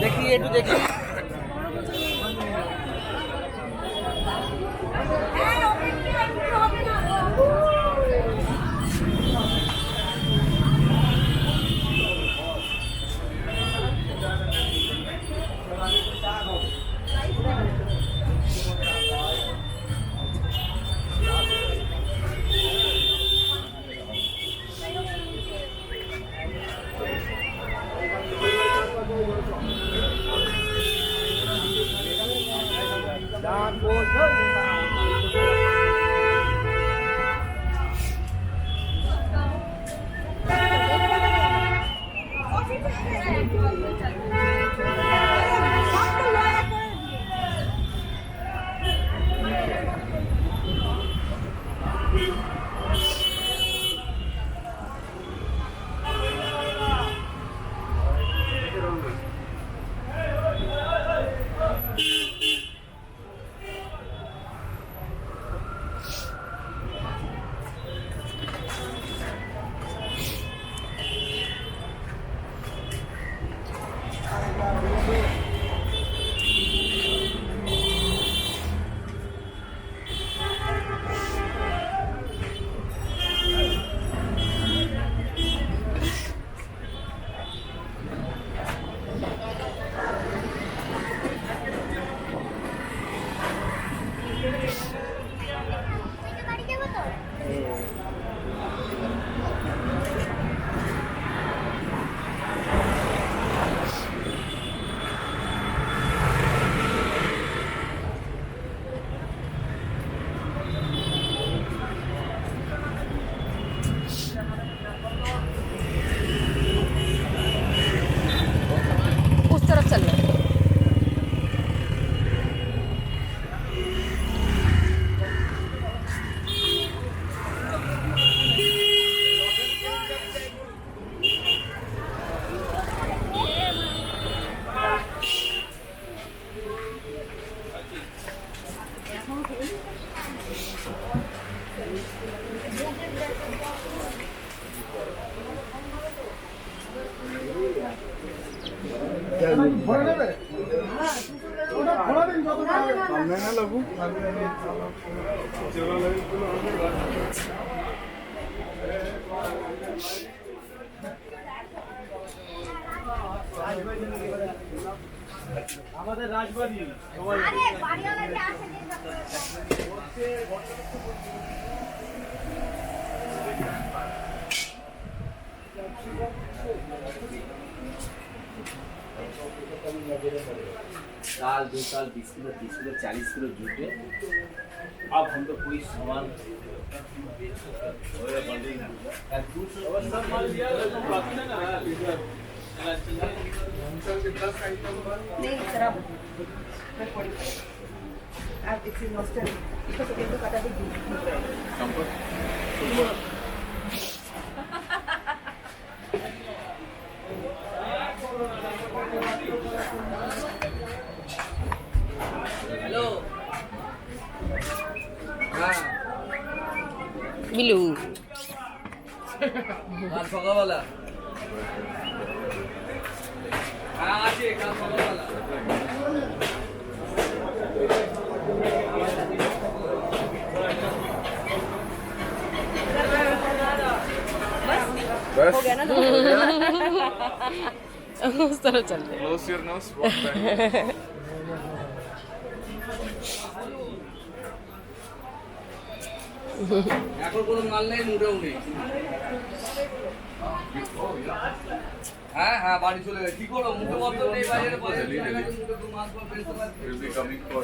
দেখি একটু দেখি আমাদের রাজবাড়ি আরে বাড়িওয়ালা যে আসে दाल 2 साल 20 किलो 30 किलो 40 किलो जूते अब हम तो कोई सामान नहीं खराब आप देखिए नॉस्टल इसको तो केंद्र काटा दे हेलो हाँ मिलू काल सकाळवाला हाँ आजे काल सकाळवाला बस हो गया ना उस तरह चलते Close your nose, walk back. এখন কোনো মাল নেই মুড়েও নেই হ্যাঁ হ্যাঁ বাড়ি চলে গেছে কি করো মুখে বন্ধ নেই বাইরে বলে মুখে দু মাস পর pencil We'll be coming for.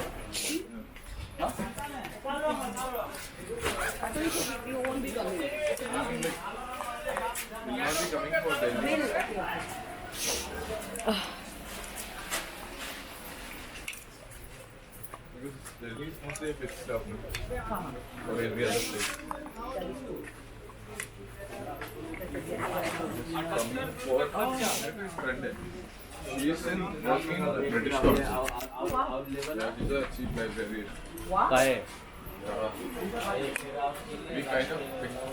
You won't be coming. We'll not be coming for Delhi. Because Delhi is mostly a fixed stop, no? Or every other place. Coming for friend. She is in working British also. Yeah, she's a cheap librarian. We kind of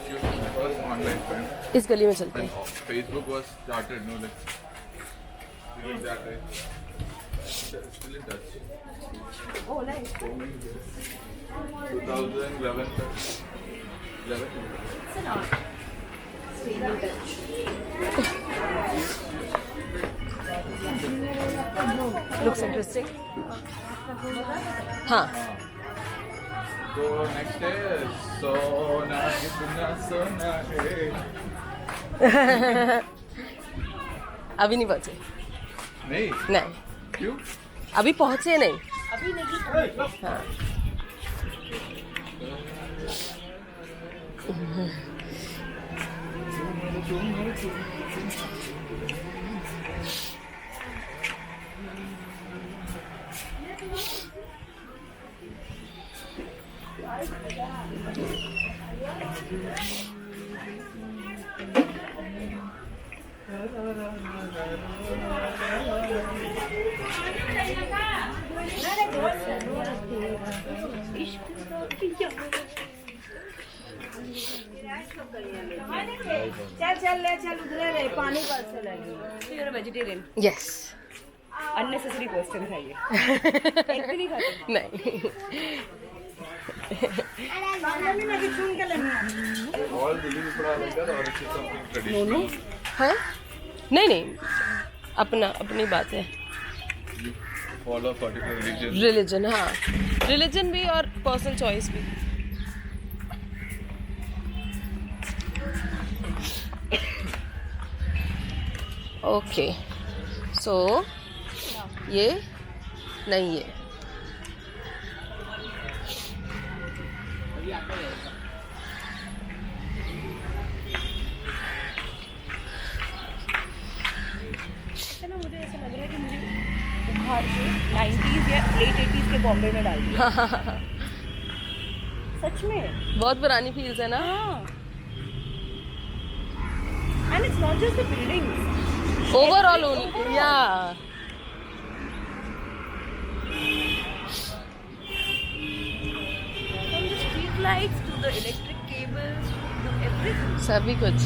she was my first online friend. इस गली में चलते And हैं. Facebook was started, no, like during that time. Still in touch. Oh, nice. So many years. 2011. 11. Looks interesting. हाँ. So next day, Sona kitna sona hai. अभी नहीं पहुँचे. नहीं नहीं. क्यों? अभी पहुँचे नहीं. हाँ. चल उधर रहे पानी पर से लगी तो you're a vegetarian. Yes. Unnecessary question था ये. एक भी नहीं खाते. नहीं. All Delhi people are like that, or is it something traditional? हाँ? नहीं नहीं. अपनी बात है. You follow a particular religion. Religion. हाँ. रिलीजन भी और पर्सनल चॉइस भी. ओके. सो ये नहीं है. ना मुझे ऐसा लग रहा है कि मुझे बुखार से 90s या लेट 80s के बॉम्बे में डाल दिया. सच में. बहुत पुरानी फील्स है ना. And it's not just the buildings. Overall only. या. From the street lights to the electric cables to everything. सभी कुछ.